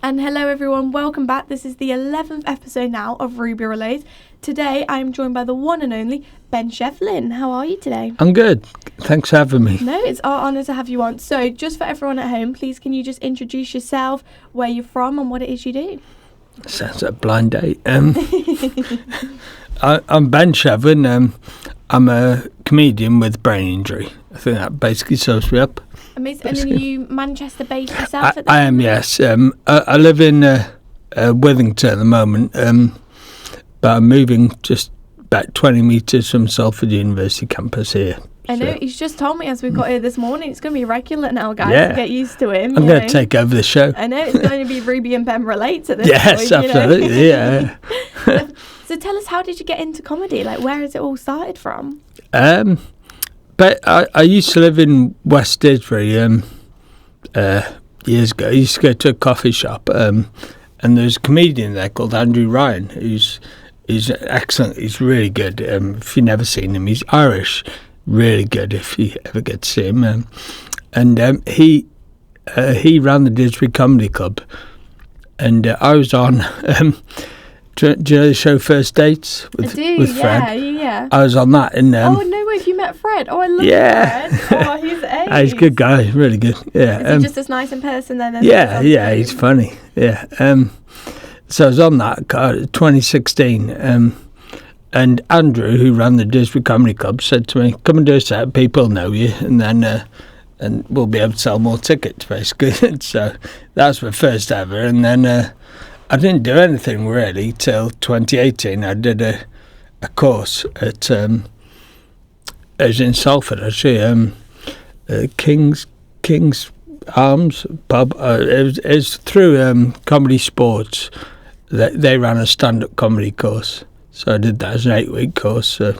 And hello everyone, welcome back. This is the 11th episode now of Ruby Relays. Today I am joined by the one and only Ben Shevlin. How are you today? I'm good. Thanks for having me. No, it's our honour to have you on. So just for everyone at home, please can you just introduce yourself, where you're from and what it is you do? Sounds like a blind date. I'm Ben Shevlin. I'm a comedian with brain injury. I think that basically sums me up. Amazing. And then are you Manchester based yourself? I am, yes. I live in Withington at the moment, but I'm moving just about 20 metres from Salford University campus here. I know, he's just told me as we got here this morning, it's going to be regular now, guys, to get used to him. I'm going to take over the show. I know, it's going to be Ruby and Ben Relates at this point. Yes, absolutely, yeah. So tell us, how did you get into comedy? Like, where has it all started from? But I used to live in West Didsbury years ago. I used to go to a coffee shop, and there's a comedian there called Andrew Ryan, who's excellent. He's really good. If you've never seen him, he's Irish. Really good if you ever get to see him. He ran the Didsbury Comedy Club, and I was on. Do you know the show First Dates with Fred? Yeah. I was on that. And, oh, no way, have you met Fred? Oh, I love Fred. Oh, he's ace. He's a good guy, really good. Yeah. Is he just as nice in person then? Yeah, he's funny. Yeah. So I was on that 2016. And Andrew, who ran the Didsbury Comedy Club, said to me, "Come and do a set. People know you, and then and we'll be able to sell more tickets, basically." So that was my first ever, and then. I didn't do anything really till 2018. I did a course at it was in Salford actually, King's Arms pub. It was through Comedy Sports. They ran a stand-up comedy course, so I did that as an 8-week course. So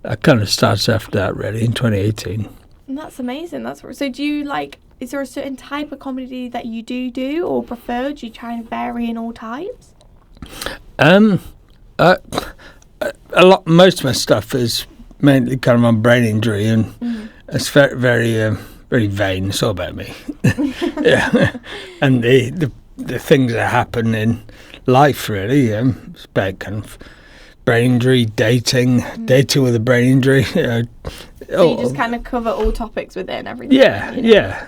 I kind of started after that really in 2018. And that's amazing. So do you like? Is there a certain type of comedy that you do or prefer? Do you try and vary in all types? Most of my stuff is mainly kind of on brain injury, and it's very, very, very vain. It's all about me. Yeah, and the things that happen in life really. It's about kind of brain injury, dating with a brain injury. So you just kind of cover all topics within everything? Yeah,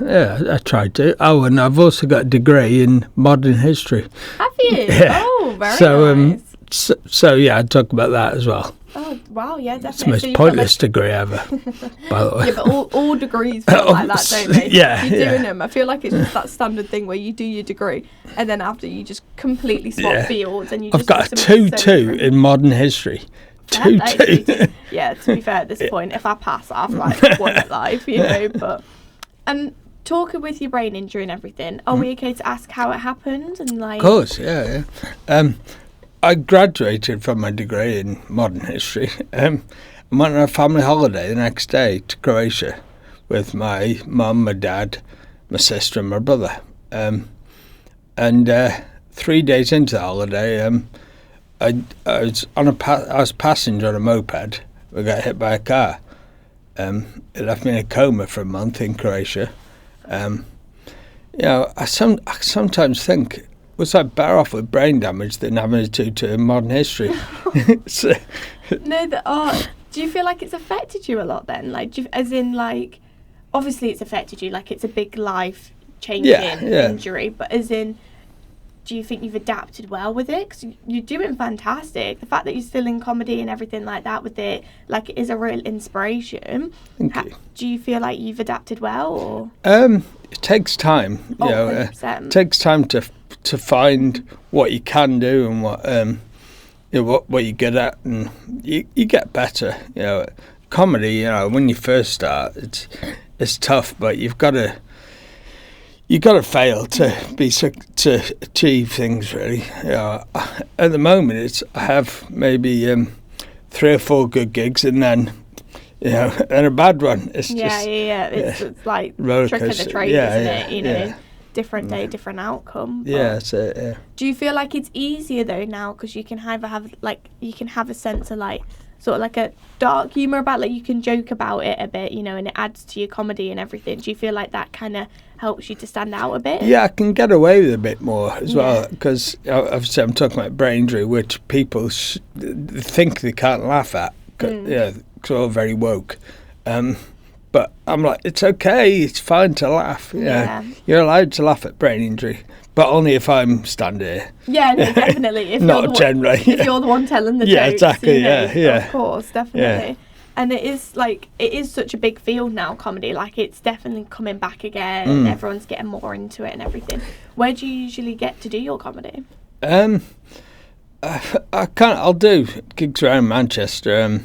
I tried to. Oh, and I've also got a degree in modern history. Have you? Yeah. Oh, very nice. So yeah, I'd talk about that as well. Oh, wow, yeah, definitely. It's the most pointless degree ever, by the way. Yeah, but all degrees feel like that, don't they? Yeah, You're doing them. I feel like it's just that standard thing where you do your degree and then after you just completely swap fields and you just... I've got a 2-2 in modern history. 2-2. Yeah, to be fair at this point, if I pass, I've like won at life, you know, but... And talking with your brain injury and everything, are we okay to ask how it happened? And like... Of course, yeah. I graduated from my degree in modern history and went on a family holiday the next day to Croatia with my mum, my dad, my sister and my brother. And 3 days into the holiday, I was passenger on a moped. We got hit by a car. It left me in a coma for a month in Croatia. I sometimes think, was I better off with brain damage than having a 2-2 in modern history? So, no, do you feel like it's affected you a lot then? Like, obviously it's affected you, like it's a big life-changing injury, but as in, do you think you've adapted well with it? Because you're doing fantastic. The fact that you're still in comedy and everything like that with it, like, it is a real inspiration. Thank you. Do you feel like you've adapted well, or? It takes time. It takes time to find what you can do and what you're good at, and you get better. Comedy. When you first start, it's tough, but you've got to fail to achieve things. Really. At the moment, I have maybe 3 or 4 good gigs, and then. And a bad one. It's It's like trick of the trade, isn't it? Different day, different outcome. Yeah, that's it. Yeah. Do you feel like it's easier though now because you can have a sense of like, sort of like a dark humour about, like you can joke about it a bit, you know, and it adds to your comedy and everything. Do you feel like that kind of helps you to stand out a bit? Yeah, I can get away with a bit more as well, because obviously I'm talking about brain injury, which people think they can't laugh at. Yeah, because we're all very woke. But I'm like, it's okay, it's fine to laugh. Yeah. You're allowed to laugh at brain injury, but only if I'm standing here. Yeah, no, definitely. If Not generally. If you're the one telling the jokes. Yeah, exactly, you know, yeah. Of course, definitely. Yeah. And it is such a big field now, comedy. Like, it's definitely coming back again, and everyone's getting more into it and everything. Where do you usually get to do your comedy? I'll do gigs around Manchester.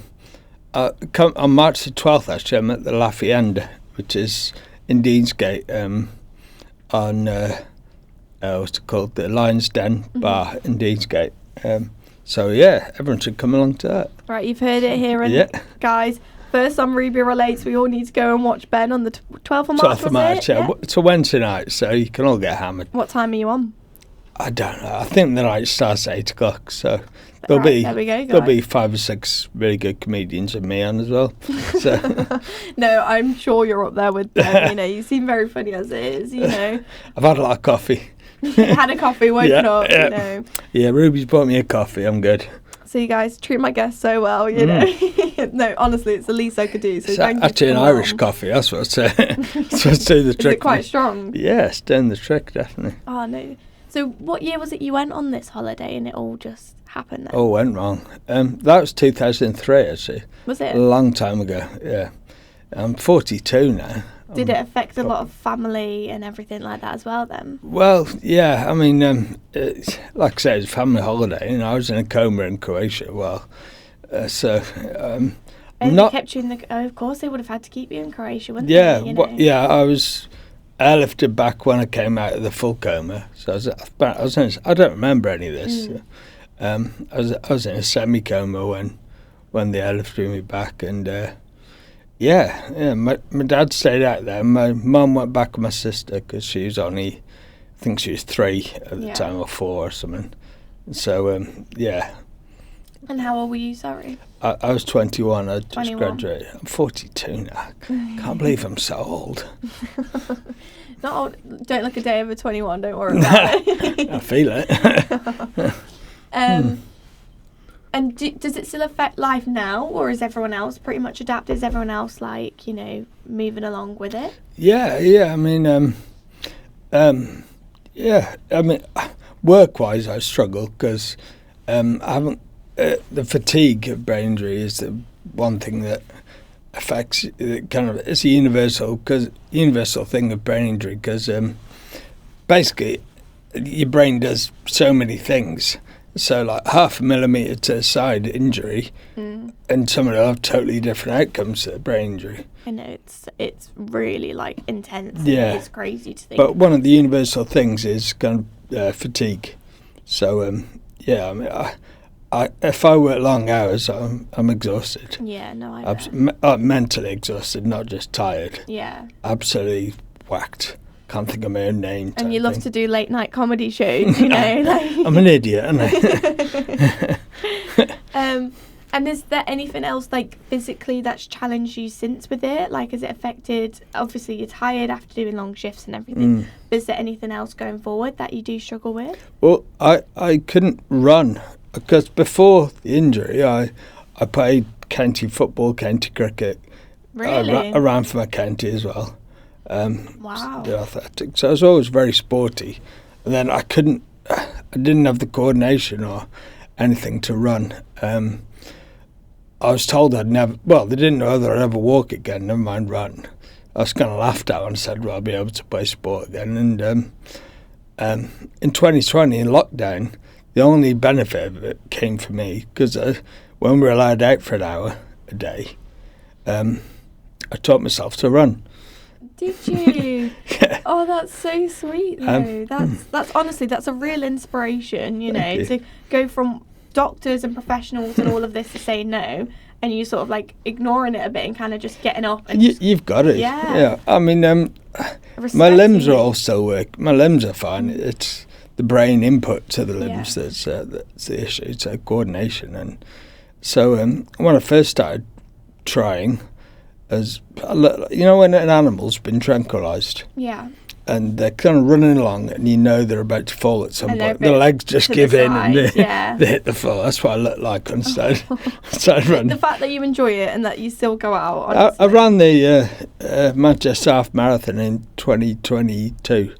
On March the 12th, actually, I'm at the Laffy End, which is in Deansgate, on what's it called, the Lion's Den Bar in Deansgate. So yeah, everyone should come along to that. Right, you've heard it here, and guys. First on Ruby Relates, we all need to go and watch Ben on the 12th of March. 12th of March, yeah. It's a Wednesday night, so you can all get hammered. What time are you on? I don't know. I think the night starts at 8 o'clock, so there'll be 5 or 6 really good comedians and me on as well. So no, I'm sure you're up there with them. You know, you seem very funny as it is. You know, I've had a lot of coffee. Had a coffee, woken up. You know. Yeah, Ruby's bought me a coffee. I'm good. So you guys treat my guests so well, you know. No, honestly, it's the least I could do. So it's thank you. Actually, an Irish coffee. That's what's doing the trick. Is it quite strong? Yeah, it's doing the trick, definitely. Oh no. So what year was it you went on this holiday and it all just happened then? Oh, went wrong. That was 2003, actually. Was it? A long time ago, yeah. I'm 42 now. Did it affect a lot of family and everything like that as well then? Well, yeah, I mean, like I said, it's a family holiday, and I was in a coma in Croatia. Well, They kept you in the... Oh, of course, they would have had to keep you in Croatia, wouldn't they? You know? Yeah, I was airlifted back when I came out of the full coma. So I don't remember any of this. I was in a semi-coma when they airlifted me back, and my dad stayed out there. My mum went back with my sister because she was only, I think she was 3 at the time, or 4 or something. So yeah. And how old were you? Sorry. I was 21. I just graduated. I'm 42 now. Can't believe I'm so old. Not old. Don't look a day over 21. Don't worry about it. I feel it. And does it still affect life now, or is everyone else pretty much adapted? Is everyone else moving along with it? Yeah. I mean, work-wise, I struggle because I haven't. The fatigue of brain injury is the one thing that affects it's a universal thing of brain injury because basically your brain does so many things. So like 0.5 millimetre to the side injury, and someone will have totally different outcomes to a brain injury. I know it's really intense. Yeah, it's crazy to think. But one of the universal things is kind of fatigue. So I mean, if I work long hours, I'm exhausted. Yeah, no, I bet. I'm mentally exhausted, not just tired. Yeah. Absolutely whacked. Can't think of my own name. And you love to do late night comedy shows, you know. I'm an idiot, aren't I? And is there anything else physically that's challenged you since with it? Has it affected? Obviously, you're tired after doing long shifts and everything. But is there anything else going forward that you do struggle with? Well, I couldn't run because before the injury, I played county football, county cricket. Really? I ran for my county as well. Wow. The athletics. So I was always very sporty. And then I didn't have the coordination or anything to run. I was told I'd never, well, they didn't know whether I'd ever walk again, never mind run. I was kind of laughed at when I said, well, I'll be able to play sport again. And in 2020, in lockdown, the only benefit of it came for me because when we were allowed out for an hour a day, I taught myself to run. Did you? Yeah. Oh, that's so sweet, though. That's honestly, that's a real inspiration, you know, to go from doctors and professionals and all of this to say no, and you sort of ignoring it a bit and kind of just getting up. And you've got it. Yeah. I mean, my limbs are all still working. My limbs are fine. It's the brain input to the limbs that's the issue. It's coordination, So when I first started trying, as when an animal's been tranquilised, Yeah. and they're kind of running along, and you know they're about to fall at some point. The legs just give in, and they hit the floor. That's what I looked like when I started running. The fact that you enjoy it and that you still go out. Honestly. I ran the Manchester Half Marathon in 2022,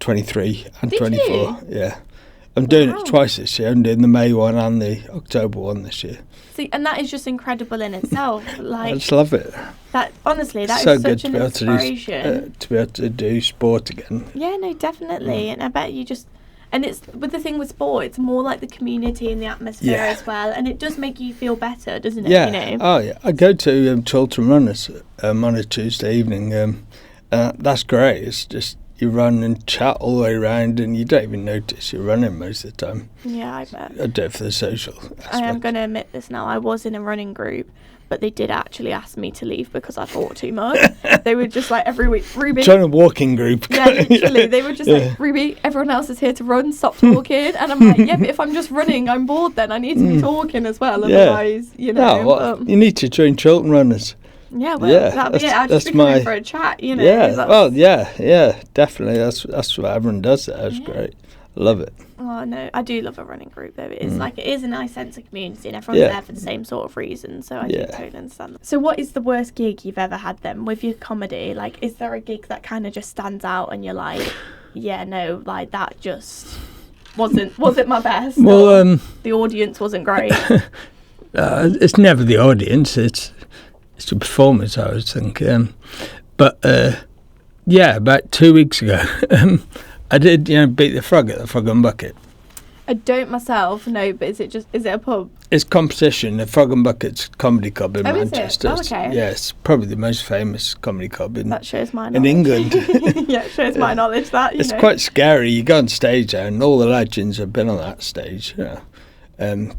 23 and Did 24. You? Yeah. I'm doing it twice this year. I'm doing the May one and the October one this year. See, and that is just incredible in itself. Like, I just love it. That honestly, that so is good such an inspiration. to be able to do sport again. Yeah, no, definitely. And I bet you just, and it's with the thing with sport, it's more like the community and the atmosphere as well, and it does make you feel better, doesn't it? Yeah. You know? Oh yeah. I go to Chiltern Runners on a Tuesday evening. That's great. It's just you run and chat all the way around, and you don't even notice you're running most of the time. Yeah, I bet. I do it for the social aspect. I am going to admit this now. I was in a running group, but they did actually ask me to leave because I thought too much. They were just like every week, Ruby. Join a walking group. Yeah, literally. They were just like, Ruby, everyone else is here to run, stop talking. And I'm like, yeah, but if I'm just running, I'm bored then. I need to be talking as well. Otherwise, you know. No, well, you need to join Chiltern Runners. Yeah, well, that'd be it. I'd just be coming for a chat, you know. Yeah, definitely. That's what everyone does there. It's great. I love it. Oh, no, I do love a running group, though. It is a nice sense of community, and everyone's there for the same sort of reason, so I do totally understand that. So what is the worst gig you've ever had, then, with your comedy? Like, is there a gig that kind of just stands out, and you're like, yeah, no, like, that just wasn't my best? Well, the audience wasn't great? It's never the audience, it's the performance, I always think. But about 2 weeks ago, I did, Beat the Frog at the Frog and Bucket. I don't myself, no, but is it a pub? It's competition, the Frog and Bucket's comedy club in Manchester. Is it? Oh, okay. Yeah, it's probably the most famous comedy club that shows my knowledge. in England. Yeah, it shows my knowledge that, It's quite scary. You go on stage there, and all the legends have been on that stage.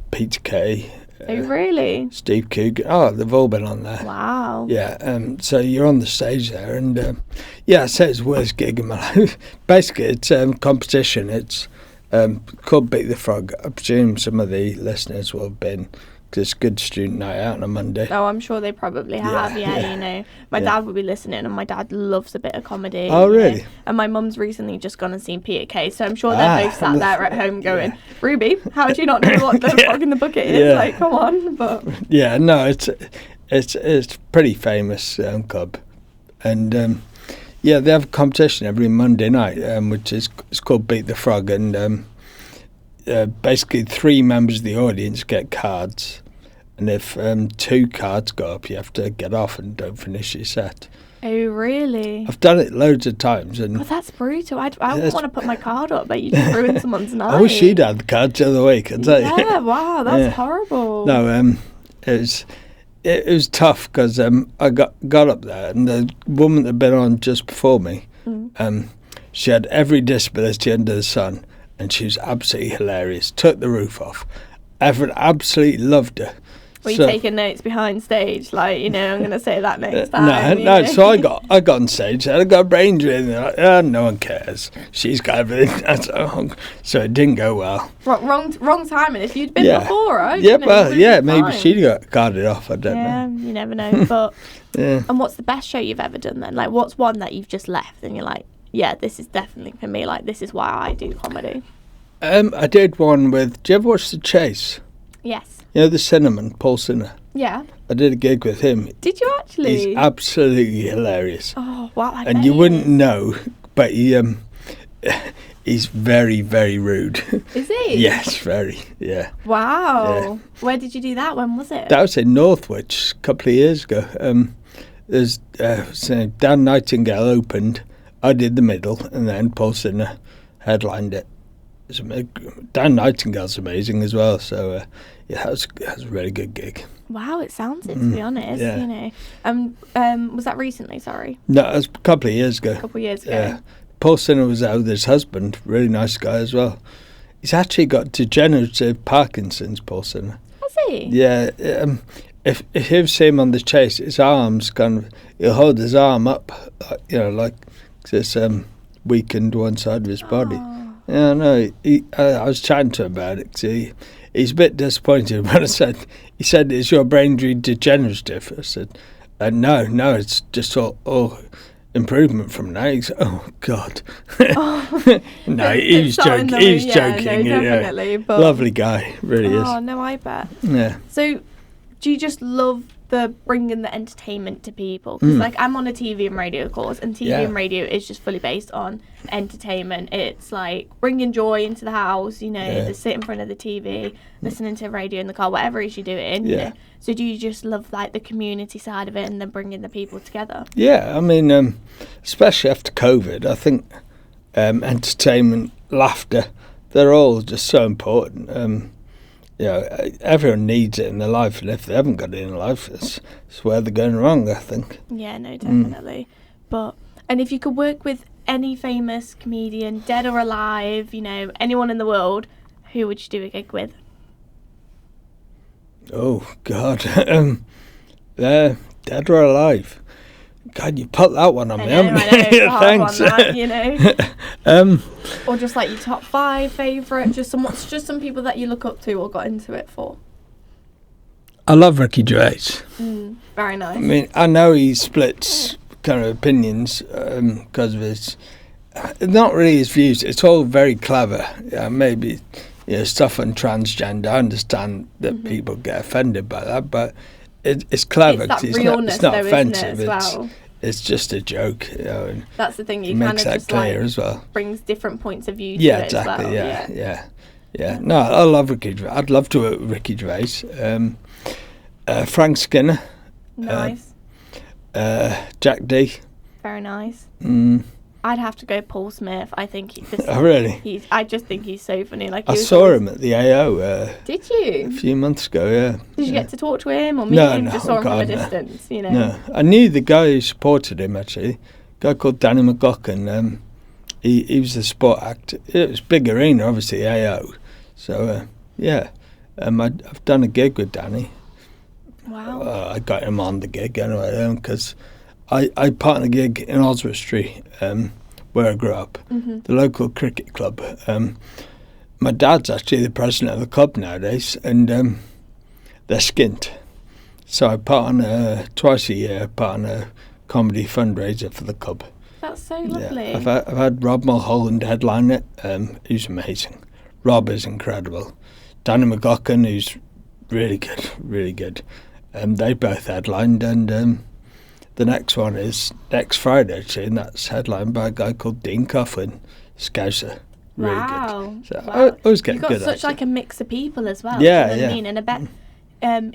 Peter Kay. Oh, really? Steve Coogan. Oh, they've all been on there. Wow. Yeah, so you're on the stage there, and I say it's the worst gig in my life. Basically, it's competition. It's called Beat the Frog. I presume some of the listeners will have been, because it's a good student night out on a Monday. Oh, I'm sure they probably have, My dad will be listening, and my dad loves a bit of comedy. Oh, really? And my mum's recently just gone and seen Peter Kay, so I'm sure they're both sat there at home going, Ruby, how do you not know what the Frog in the Bucket is? Yeah. Like, come on. But yeah, no, it's a pretty famous club. And they have a competition every Monday night, which is called Beat the Frog, and basically 3 members of the audience get cards, and if 2 cards go up, you have to get off and don't finish your set. Oh, really? I've done it loads of times, and that's brutal. I wouldn't want to put my card up, but you just ruin someone's night. I wish you'd had the cards the other week. I'd say. Yeah, wow, that's horrible. No, it was tough because I got up there, and the woman that had been on just before me, she had every disability under the sun, and she was absolutely hilarious. Took the roof off. Everyone absolutely loved her. Were you taking notes behind stage? Like, I'm going to say that next time. No. So I got on stage, and I got a brain drain. Like, no one cares. She's got everything. So it didn't go well. Wrong timing. If you'd been before, right? Yeah, maybe she'd got guarded off. I don't know. Yeah, you never know. But And what's the best show you've ever done then? Like, what's one that you've just left and you're like, yeah, this is definitely for me. Like, this is why I do comedy. I did one with. Do you ever watch The Chase? Yes. The Cinnamon, Paul Sinner. Yeah. I did a gig with him. Did you actually? He's absolutely hilarious. Oh, wow. And you wouldn't know, but he's very, very rude. Is he? Yes, very, yeah. Wow. Yeah. Where did you do that? When was it? That was in Northwich a couple of years ago. There's Dan Nightingale opened, I did the middle, and then Paul Sinner headlined it. Dan Nightingale's amazing as well, so that was a really good gig. Wow, it sounds it, to be honest. Yeah. Was that recently? Sorry. No, it was a couple of years ago. Yeah. Paul Sinner was out with his husband, really nice guy as well. He's actually got degenerative Parkinson's, Paul Sinner. Has he? Yeah. If you see him on The Chase, his arms he'll hold his arm up, like it's weakened one side of his body. Yeah, no. I was chatting to him about it. 'Cause he's a bit disappointed when I said, he said, is your brain degenerative? I said, no, it's just all improvement from now. He said, oh, God. Oh, no, he was joking. No, definitely. But lovely guy, really is. Oh, no, I bet. Yeah. So, do you just love the bringing the entertainment to people? Because like I'm on a TV and radio course, and TV and radio is just fully based on entertainment. It's like bringing joy into the house, you know, they sit in front of the TV, listening to radio in the car, whatever it is you're doing, you know. So do you just love like the community side of it and then bringing the people together? Yeah, I mean, especially after COVID, I think entertainment, laughter, they're all just so important. You know, everyone needs it in their life, and if they haven't got it in life, it's where they're going wrong, I think. Yeah, no, definitely. And if you could work with any famous comedian, dead or alive, you know, anyone in the world, who would you do a gig with? Oh, God. Dead or alive? God, you put that one on me, haven't you? I know, Thanks. One, that, you know. Or just like your top 5 favourite, just some people that you look up to or got into it for. I love Ricky Gervais. Very nice. I mean, I know he splits kind of opinions because of his, not really his views. It's all very clever. Yeah, maybe stuff on transgender. I understand that people get offended by that, but it's clever. It's that realness, it's not though, offensive. Isn't it, as well? It's just a joke. You know, and that's the thing. You makes kind of that just clear like as well. Brings different points of view to yeah, it exactly. as well. Yeah. No, I love Ricky Gervais. I'd love to work with Ricky Gervais. Frank Skinner. Nice. Jack D. Very nice. I'd have to go Paul Smith. I think oh, really? I just think he's so funny. Like I saw him at the AO. Did you? A few months ago, yeah. Did you get to talk to him or meet him? Just saw him from a distance, you know? No, I knew the guy who supported him, actually. A guy called Danny McLaughlin. He was a sport actor. It was big arena, obviously, AO. So, yeah. I've done a gig with Danny. Wow. I got him on the gig anyway, because I part in a gig in Oswestry, where I grew up, the local cricket club. My dad's actually the president of the club nowadays, and they're skint. So I part on twice a year, part on a comedy fundraiser for the club. That's so lovely. Yeah, I've had Rob Mulholland headline it. Who's amazing. Rob is incredible. Danny McLaughlin, who's really good. They both headlined, and the next one is next Friday, actually, and that's headlined by a guy called Dean Coughlin, Scouser. Really good. So I always get good. You've got such like a mix of people as well. Yeah, you know what I mean? And I bet,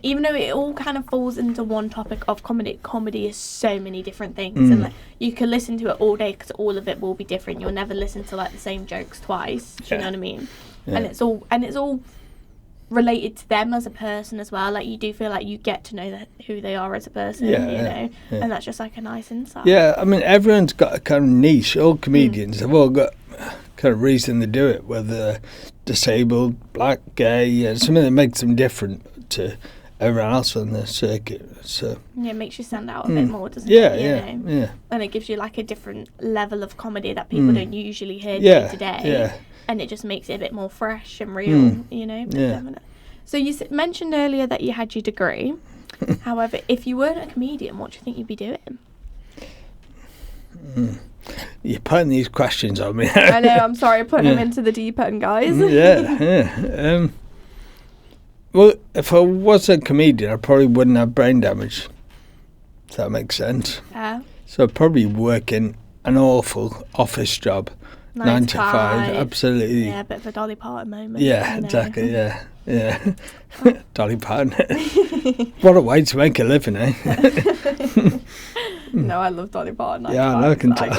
even though it all kind of falls into one topic of comedy is so many different things, and like you can listen to it all day because all of it will be different. You'll never listen to like the same jokes twice. Do you know what I mean? Yeah. And it's all related to them as a person as well. Like you do feel like you get to know who they are as a person, you know, and that's just like a nice insight. Yeah, I mean everyone's got a kind of niche. All comedians have all got kind of reason to do it, whether they're disabled, black, gay, something that makes them different to everyone else on the circuit. So yeah, it makes you stand out a bit more, doesn't it? Yeah. And it gives you like a different level of comedy that people don't usually hear day to day. Yeah. And it just makes it a bit more fresh and real, you know. So you mentioned earlier that you had your degree. However, if you weren't a comedian, what do you think you'd be doing? You're putting these questions on me. I know, I'm sorry, putting them into the deep end, guys. Well, if I was a comedian, I probably wouldn't have brain damage. If that makes sense. Yeah. So I'd probably work in an awful office job. 9 to 5, absolutely. Yeah, a bit of a Dolly Parton moment. Yeah, exactly, yeah. Dolly Parton. What a way to make a living, eh? No, I love Dolly Parton. I know, I can tell.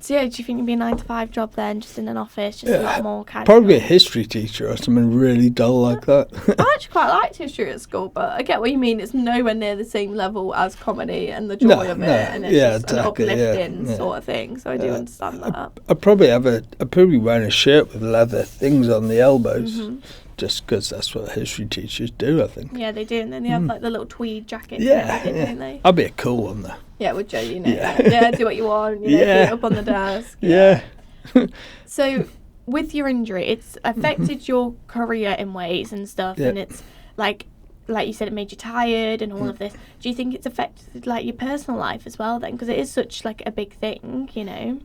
So yeah, do you think it'd be a 9 to 5 job then, just in an office, just a lot more casual? Probably a history teacher or something really dull like that. I actually quite liked history at school, but I get what you mean. It's nowhere near the same level as comedy and the joy of it, and it's just an uplifting sort of thing. So I do understand that. I'd probably wear a shirt with leather things on the elbows. Just because that's what history teachers do, I think. Yeah, they do, and then they have like the little tweed jackets. Don't they? I'd be a cool one though. Yeah, would you? You know, do what you want. You know, feet up on the desk. Yeah. So, with your injury, it's affected your career in ways and stuff, and it's like you said, it made you tired and all of this. Do you think it's affected like your personal life as well then? Because it is such like a big thing, you know.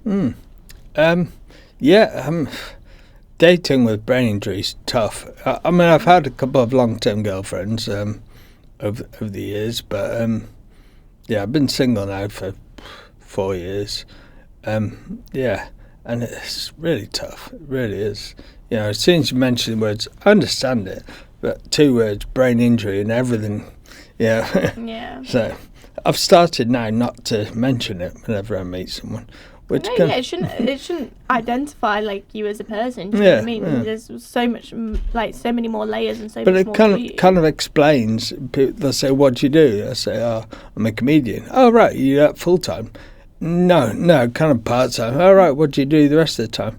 Dating with brain injury is tough. I mean, I've had a couple of long-term girlfriends over the years, but I've been single now for 4 years. And it's really tough. It really is. You know, as soon as you mention the words, I understand it, but 2 words, brain injury and everything, Yeah. So I've started now not to mention it whenever I meet someone. Which it shouldn't identify like you as a person. Do you know what I mean? Yeah. There's so much, like so many more layers and so much more. But it kind of explains. They'll say, "What do you do?" I say, "Oh, I'm a comedian." "Oh, right, you do that full time?" No, kind of part time. "All right, what do you do the rest of the time?"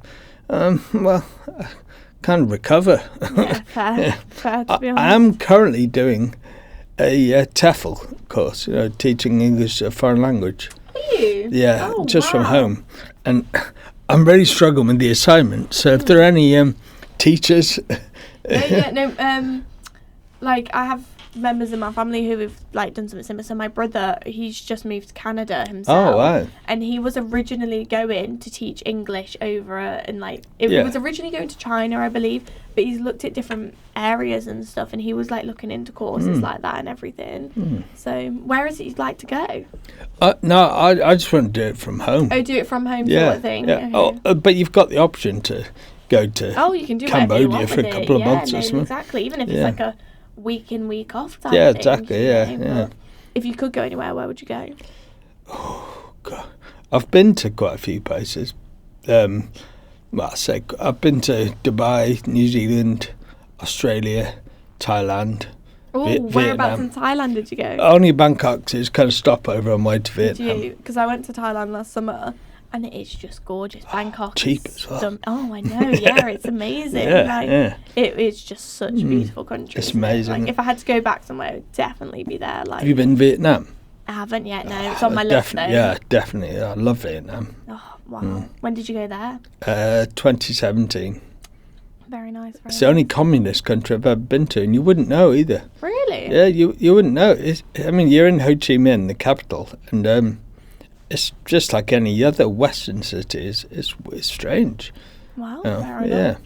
Well, I kind of recover. Yeah, fair to be honest. I am currently doing a TEFL course, teaching English as a foreign language. Are you? Yeah, just from home. And I'm really struggling with the assignment. So if there are any teachers... Like I have members in my family who have like done something similar. So my brother, he's just moved to Canada himself. Oh, wow. And he was originally going to teach English over he was originally going to China, I believe, but he's looked at different areas and stuff, and he was like looking into courses like that and everything. So where is it you'd like to go? No, I just want to do it from home. Oh, do it from home sort of thing. Yeah. Okay. But you've got the option to go to you can do Cambodia for a couple of months or something. Exactly, even if it's like a week in, week off type thing. Exactly, yeah. If you could go anywhere, where would you go? Oh, God. I've been to quite a few places. I've been to Dubai, New Zealand, Australia, Thailand, whereabouts in Thailand did you go? Only Bangkok, so it's kind of stopover on my way to Vietnam. Because I went to Thailand last summer, and it is just gorgeous. Bangkok cheap is as well. I know, it's amazing. It is just such a beautiful country. It's amazing. Like, if I had to go back somewhere, it would definitely be there. Like, have you been to Vietnam? I haven't yet, no. It's on my list, though. Yeah, definitely. I love Vietnam. Oh, wow. When did you go there? 2017. Very nice. It's the only communist country I've ever been to, and you wouldn't know either. Really? Yeah, you wouldn't know. You're in Ho Chi Minh, the capital, and it's just like any other Western city. It's strange. Wow, fair enough. Yeah.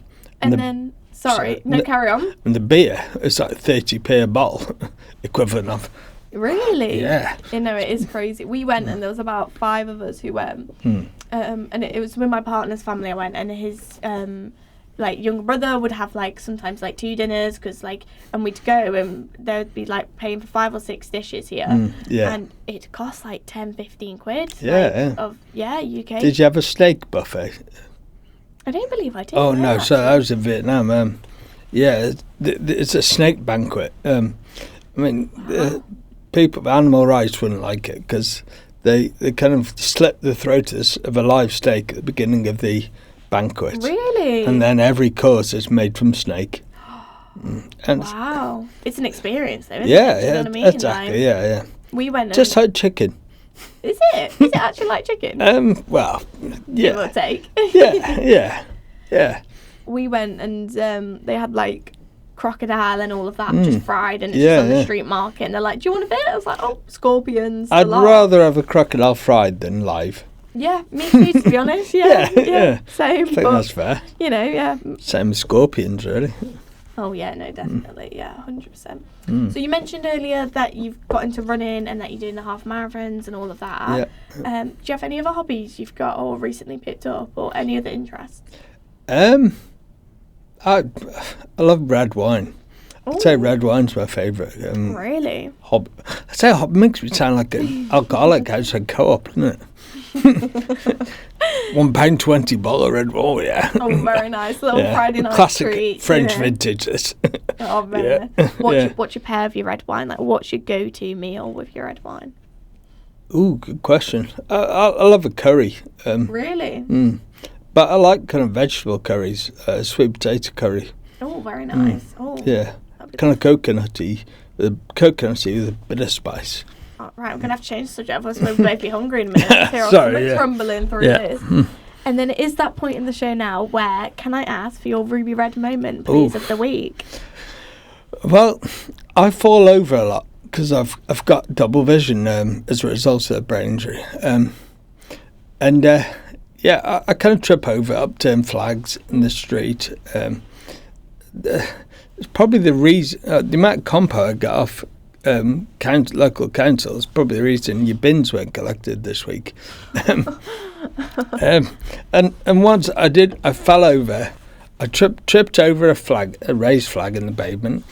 And then, carry on. And the beer is like 30p a bottle, equivalent of. Really? Yeah. It is crazy. We went, and there was about 5 of us who went. And it was with my partner's family I went, and his younger brother would have sometimes 2 dinners, because and we'd go and they'd be paying for 5 or 6 dishes here, and it cost 10-15 quid. UK. Did you have a steak buffet? I don't believe I did. Oh no, actually. So I was in Vietnam. It's a snake banquet. Animal rights wouldn't like it, because they kind of slit the throat of a live steak at the beginning of the banquet. Really? And then every course is made from snake. And wow. It's an experience though, isn't it? You know what I mean? Exactly, yeah. We went just like chicken. Is it? Is it actually like chicken? Well, yeah. Give or take. Yeah. We went, and they had crocodile and all of that just fried, and it's just on the street market, and they're like, "Do you want a bit?" I was like, "Oh, scorpions." I'd rather have a crocodile fried than live. Yeah, me too, to be honest. Yeah. Same. I think that's fair. Same with scorpions, really. Oh yeah, no, definitely, 100%. So you mentioned earlier that you've got into running and that you're doing the half marathons and all of that. Yeah. Do you have any other hobbies you've got or recently picked up, or any other interests? I love red wine. I'd say red wine's my favourite. Really? Hobby. I say hobby makes me sound like an alcoholic outside Co-op, doesn't it? £1.20 bottle of red wine, yeah. Oh, very nice. Little Friday night classic treat. French vintage, this. Oh, very nice. What's your pair of your red wine? What's your go-to meal with your red wine? Ooh, good question. I love a curry. Really? But I like kind of vegetable curries, sweet potato curry. Oh, very nice. Yeah, kind of coconutty with a bit of spice. Oh, right, I'm going to have to change the subject, otherwise we'll both be hungry in a minute. Here, Sorry, I'm crumbling through this. And then it is that point in the show now where, can I ask for your ruby red moment, please, of the week? Well, I fall over a lot because I've got double vision as a result of the brain injury. I kind of trip over upturned flags in the street. It's probably the reason, the amount of compo I got off local council is probably the reason your bins weren't collected this week. And once I fell over. I tripped over a raised flag in the pavement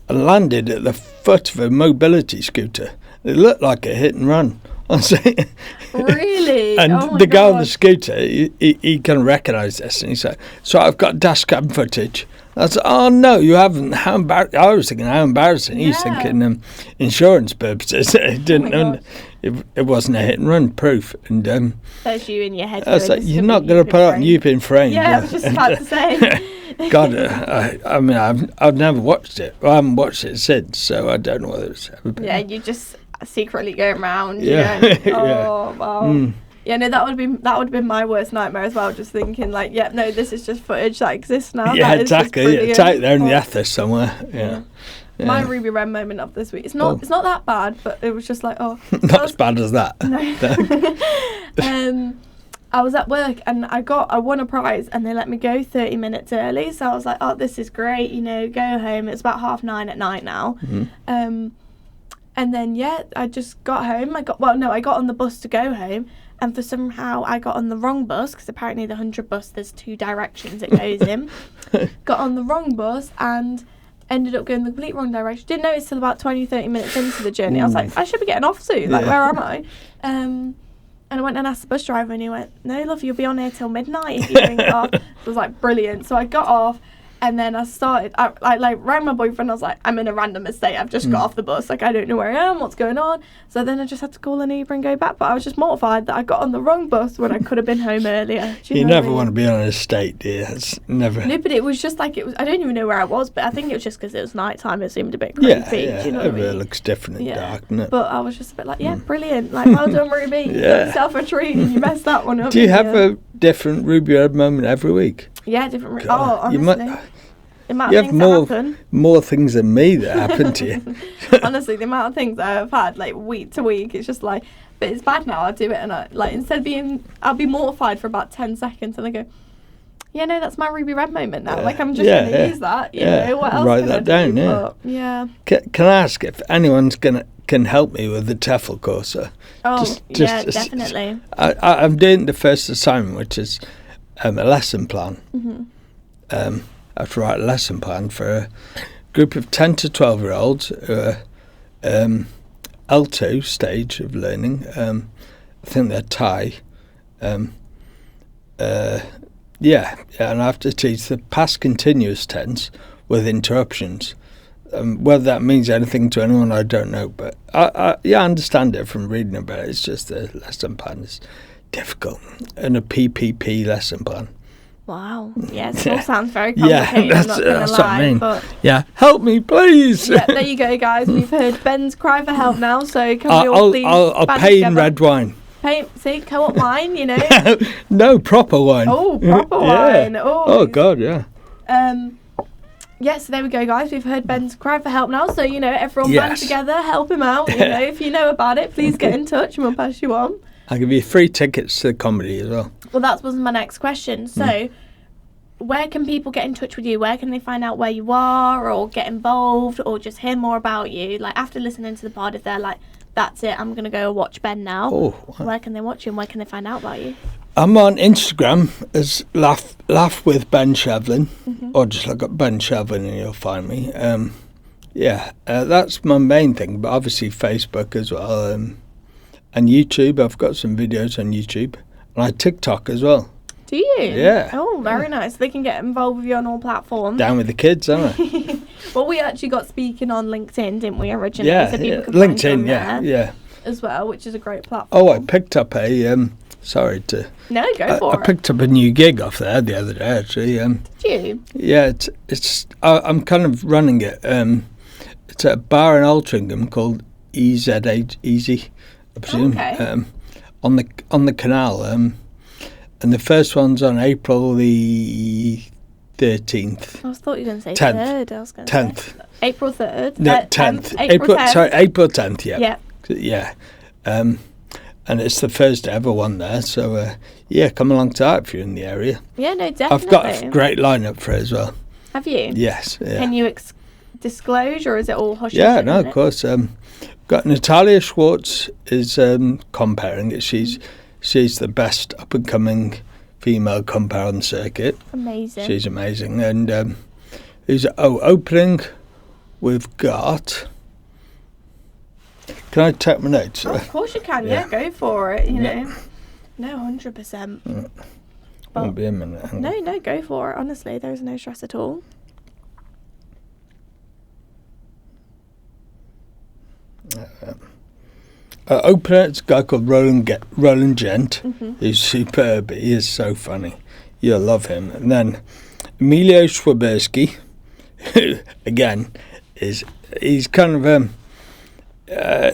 and landed at the foot of a mobility scooter. It looked like a hit and run. Really? And the guy on the scooter, he kind of recognised this, and he said, "So I've got dash cam footage." I said, "Oh no, you haven't." How I was thinking, how embarrassing. He's thinking insurance purposes. It didn't. It wasn't a hit and run proof. And there's you in your head. I was like, "You're not going to put on you've been framed." Yeah, I was just about to say. God, I mean, I've never watched it. I haven't watched it since, so I don't know whether it's ever been. Yeah, you just secretly going around. Yeah. Wow. Mm. Yeah, no, that would have been my worst nightmare as well. Just thinking like, no, this is just footage that exists now. Yeah, exactly. It's out there in the ether somewhere. Yeah. My ruby red moment of this week. It's not that bad, but it was just like, not as bad as that. No. I was at work and I won a prize and they let me go 30 minutes early. So I was like, this is great. Go home. It's about 9:30 at night now. Mm-hmm. And then I just got home. I got on the bus to go home. And for somehow I got on the wrong bus, because apparently the 100 bus, there's 2 directions it goes in. Got on the wrong bus and ended up going the complete wrong direction. Didn't notice till about 20-30 minutes into the journey. I was like, I should be getting off soon. Like, where am I? And I went and asked the bus driver and he went, "No, love, you'll be on here till midnight if you bring it off." I was like, brilliant. So I got off. And then I started, I rang my boyfriend. I was like, I'm in a random estate. I've just got off the bus. Like, I don't know where I am, what's going on. So then I just had to call an Uber and go back. But I was just mortified that I got on the wrong bus when I could have been home earlier. You never want to be on an estate, dear. It's never. No, but it was just like, I don't even know where I was, but I think it was just because it was night time. It seemed a bit creepy. Yeah, do you know what I mean? It looks different and dark, doesn't it? But I was just a bit like, brilliant. Like, well done, Ruby. You got yourself a treat and you messed that one up. Do you have a different Ruby Red moment every week? Yeah, different. Honestly. You have more things than me that happen to you. Honestly, the amount of things that I've had, like, week to week, it's just like, but it's bad now. I do it and I'll be mortified for about 10 seconds and I go, no, that's my Ruby Red moment now. Like, I'm just going to use that. You know, what else write that down, But, yeah. Can I ask if anyone's can help me with the TEFL course? Definitely. I'm doing the first assignment, which is a lesson plan. Mm-hmm. I have to write a lesson plan for a group of 10 to 12-year-olds who are L2 stage of learning. I think they're Thai. And I have to teach the past continuous tense with interruptions. Whether that means anything to anyone, I don't know. But I understand it from reading about it. It's just the lesson plan is difficult. And a PPP lesson plan. Wow. Yeah, it all sounds very complicated. Yeah, that's what I mean. But help me, please. Yeah, there you go, guys. We've heard Ben's cry for help now, so can we all please I'll pay in red wine. Co-op wine, you know. No, proper wine. Oh, proper wine. Oh, God, yeah. So there we go, guys. We've heard Ben's cry for help now, so, everyone band together, help him out. If you know about it, please get in touch and we'll pass you on. I'll give you free tickets to the comedy as well. Well, that was my next question. So, where can people get in touch with you? Where can they find out where you are or get involved or just hear more about you? Like, after listening to the pod, if they're like, that's it, I'm going to go watch Ben now. Oh, wow. Where can they watch you and where can they find out about you? I'm on Instagram as Laugh with Ben Shevlin, or just look up Ben Shevlin and you'll find me. That's my main thing, but obviously Facebook as well. And YouTube, I've got some videos on YouTube. And I TikTok as well. Do you? Yeah. Oh, very nice. They can get involved with you on all platforms. Down with the kids, aren't I? Well, we actually got speaking on LinkedIn, didn't we, originally? Yeah, so people could LinkedIn, find yeah. As well, which is a great platform. Oh, I picked up a... sorry to... No, go for it. I picked up a new gig off there the other day, actually. Did you? Yeah, it's I'm kind of running it. It's a bar in Altrincham called EZH, Easy, I presume. Okay. On the canal. And the first one's on April the 13th. I thought you were going to say 10th. 3rd. I was going to 10th. say April 3rd. No, 10th. April 10th. Sorry, April 10th, yeah. Yeah. Yeah. And it's the first ever one there, so come along to that if you're in the area. Yeah, no, definitely. I've got a great lineup for it as well. Have you? Yes. Yeah. Can you disclose, or is it all hush? Yeah, no, of course. Got Natalia Schwartz is comparing it. She's the best up and coming female compare on the circuit. Amazing. She's amazing. And opening, we've got. Can I take my notes? Oh, of course you can. Yeah, go for it. You know, no, 100%. Won't be a minute. No, go for it. Honestly, there is no stress at all. Opener, it's a guy called Roland Gent. He's superb. He is so funny. You'll love him. And then Emilio Swaberski, who again he's kind of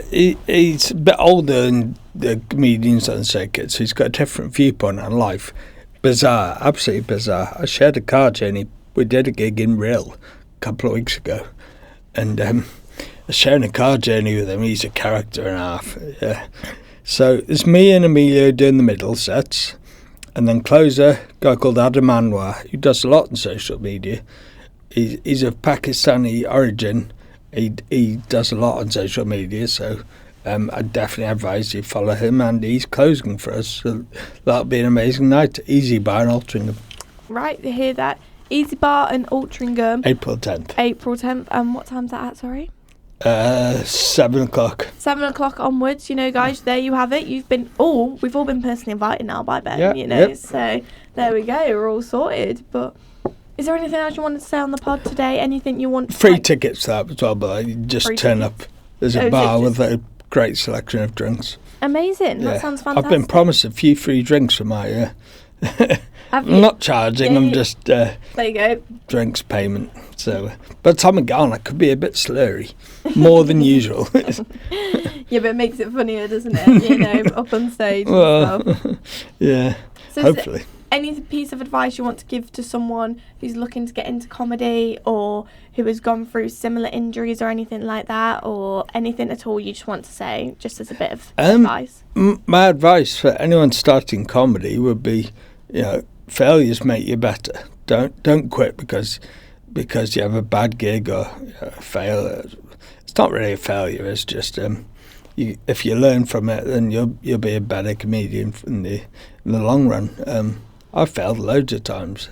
he's a bit older than the comedians on the circuit, so he's got a different viewpoint on life. Bizarre, absolutely bizarre. I shared a car journey. We did a gig in Rill a couple of weeks ago, and sharing a car journey with him. He's a character and a half. Yeah. So it's me and Emilio doing the middle sets, and then closer, a guy called Adam Anwar, who does a lot on social media. He's of Pakistani origin. He does a lot on social media, so I definitely advise you follow him, and he's closing for us. So that'll be an amazing night. Easy Bar in Altrincham. Right, to hear that. Easy Bar in Altrincham. April 10th. April 10th. And what time's that at, sorry? 7 o'clock. 7 o'clock onwards, you know, guys, there you have it. We've all been personally invited now by Ben, you know, so there we go, we're all sorted. But is there anything else you wanted to say on the pod today? Anything you want? Free tickets to that as well, but you just turn up. There's a bar with a great selection of drinks. Amazing, that sounds fantastic. I've been promised a few free drinks from my I'm not charging, I'm just there you go. Drinks payment. So by the time I'm gone I could be a bit slurry. More than usual. Yeah, but it makes it funnier, doesn't it? You know, up on stage and stuff. Yeah. So hopefully. Any piece of advice you want to give to someone who's looking to get into comedy, or who has gone through similar injuries or anything like that, or anything at all you just want to say, just as a bit of advice? My advice for anyone starting comedy would be, you know, failures make you better. Don't quit because you have a bad gig or fail. It's not really a failure. It's just if you learn from it, then you'll be a better comedian in the long run. I've failed loads of times.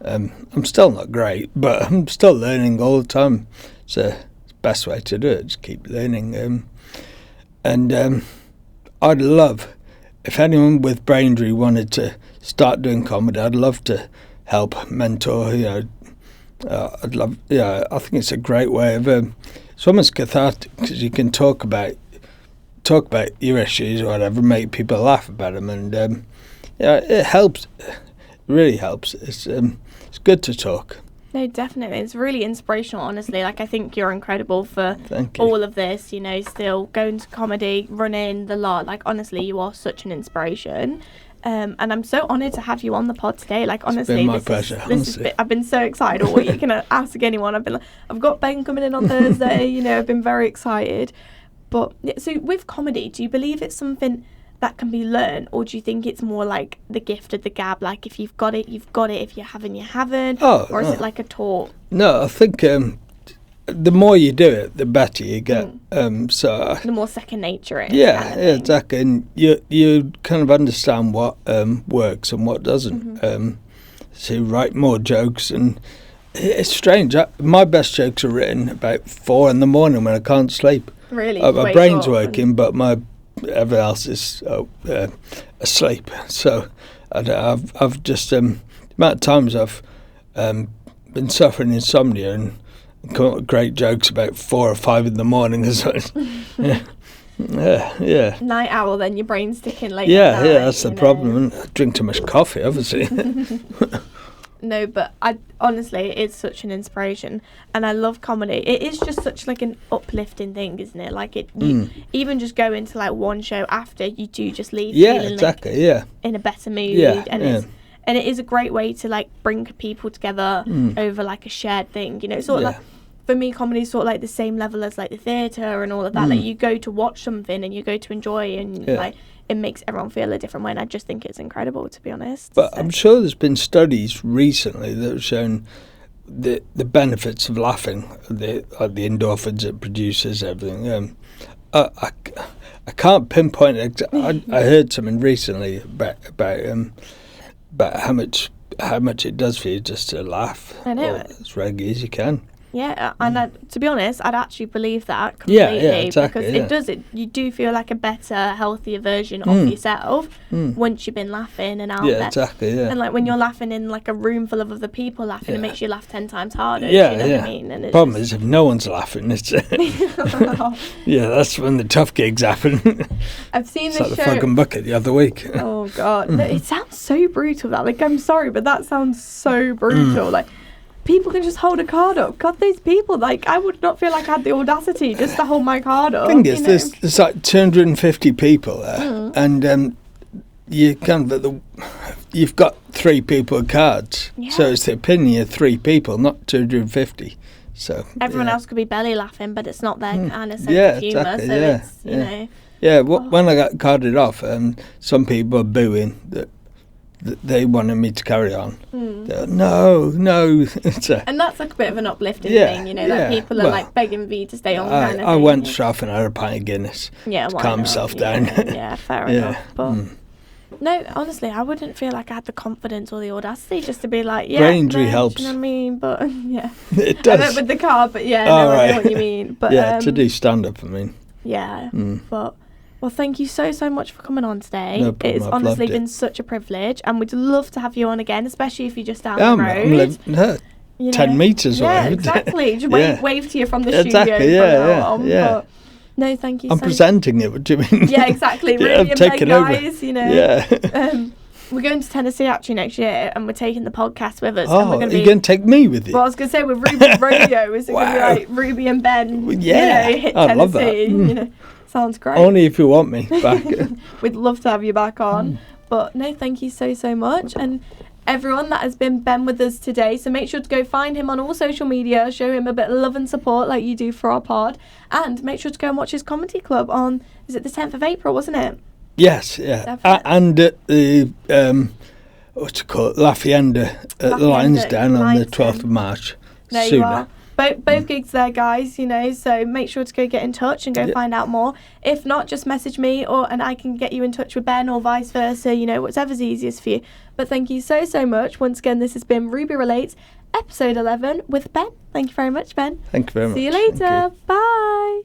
I'm still not great, but I'm still learning all the time. So it's the best way to do it. Just keep learning. And I'd love, if anyone with brain injury wanted to start doing comedy, I'd love to help mentor. You know, I'd love. Yeah, I think it's a great way of. It's almost cathartic because you can talk about your issues or whatever, make people laugh about them, and it helps. It really helps. It's good to talk. No, definitely. It's really inspirational, honestly. Like, I think you're incredible for Thank you. all of this, you know, still going to comedy, running the lot. Like, honestly, you are such an inspiration. And I'm so honoured to have you on the pod today. Like, honestly, it's been my pleasure. I've been so excited. Or you can ask anyone. I've been like, I've got Ben coming in on Thursday. You know, I've been very excited. But so with comedy, do you believe it's something that can be learned, or do you think it's more like the gift of the gab? Like, if you've got it, you've got it. If you haven't, you haven't. Or is it like a taught? No, I think the more you do it, the better you get. So the more second nature it is. Yeah, kind of exactly. And you kind of understand what works and what doesn't. So you write more jokes, and it's strange. My best jokes are written about 4 a.m. when I can't sleep. Really? My brain's working, but everything else is asleep. So I've just the amount of times I've been suffering insomnia and come up with great jokes about 4 or 5 in the morning or something. Yeah. Night owl, then your brain's ticking late. Yeah, that's the problem. I drink too much coffee, obviously. No, but I honestly, it's such an inspiration, and I love comedy. It is just such like an uplifting thing, isn't it? Like you even just go into like one show after, you do just leave feeling exactly, like in a better mood, and it is a great way to like bring people together over like a shared thing. You know, sort of like, for me, comedy is sort of like the same level as like the theatre and all of that. Like you go to watch something and you go to enjoy, and like it makes everyone feel a different way. And I just think it's incredible, to be honest. But I'm sure there's been studies recently that have shown the benefits of laughing, the endorphins it produces, everything. I can't pinpoint it. I heard something recently about how much it does for you just to laugh. I know as regularly as you can. Yeah, and to be honest, I'd actually believe that completely. Exactly, because it does it. You do feel like a better, healthier version of yourself once you've been laughing and out there. Exactly. Yeah, and like when you're laughing in like a room full of other people laughing, it makes you laugh 10 times harder. Yeah, you know what I mean? And problem is if no one's laughing, it's that's when the tough gigs happen. I've seen it's this like show. the fucking bucket the other week. Oh God, no, it sounds so brutal. That like I'm sorry, but that sounds so brutal. Like. People can just hold a card up. God, those people, like, I would not feel like I had the audacity just to hold my card up. The thing is, there's like 250 people there, and you you've got 3 people with cards. Yeah. So it's the opinion of 3 people, not 250. So everyone else could be belly laughing, but it's not their kind of sense of humour. Exactly, so it's, you know. Yeah, when I got carded off, some people were booing that they wanted me to carry on. No. And that's like a bit of an uplifting thing, you know, like people are like begging for you to stay on kind of thing. I went straight and had a pint of Guinness to calm myself down. Yeah, fair enough. But no, honestly, I wouldn't feel like I had the confidence or the audacity just to be like, brain injury helps. You know what I mean? But it does. I went with the car, but I know what you mean. But to do stand-up, I mean. Yeah, but... Well, thank you so much for coming on today. No problem, it's honestly been such a privilege, and we'd love to have you on again, especially if you're just down the road. 10 metres away. Yeah, exactly. Just wave to you from the exactly, studio. But no, thank you. I'm presenting it. What do you mean? Yeah, exactly. I'm taking guys, over. You know. Yeah. We're going to Tennessee actually next year, and we're taking the podcast with us. Oh, and we're you're going to take me with you? Well, I was going to say with Ruby's Radio, it's going to be like Ruby and Ben. Hit Tennessee. I love that. You know. Sounds great. Only if you want me back. We'd love to have you back on. But no, thank you so much. And everyone, that has been Ben with us today. So make sure to go find him on all social media, show him a bit of love and support like you do for our pod. And make sure to go and watch his comedy club on, is it the 10th of April, wasn't it? Yes, yeah. And at the, what's it called, La Fienda at the Lionsden on the 12th of March. There you are. Both gigs there, guys, you know, so make sure to go get in touch and go find out more. If not, just message me and I can get you in touch with Ben or vice versa, you know, whatever's easiest for you. But thank you so much. Once again, this has been Ruby Relates, episode 11 with Ben. Thank you very much, Ben. Thank you very much. See you later. Bye.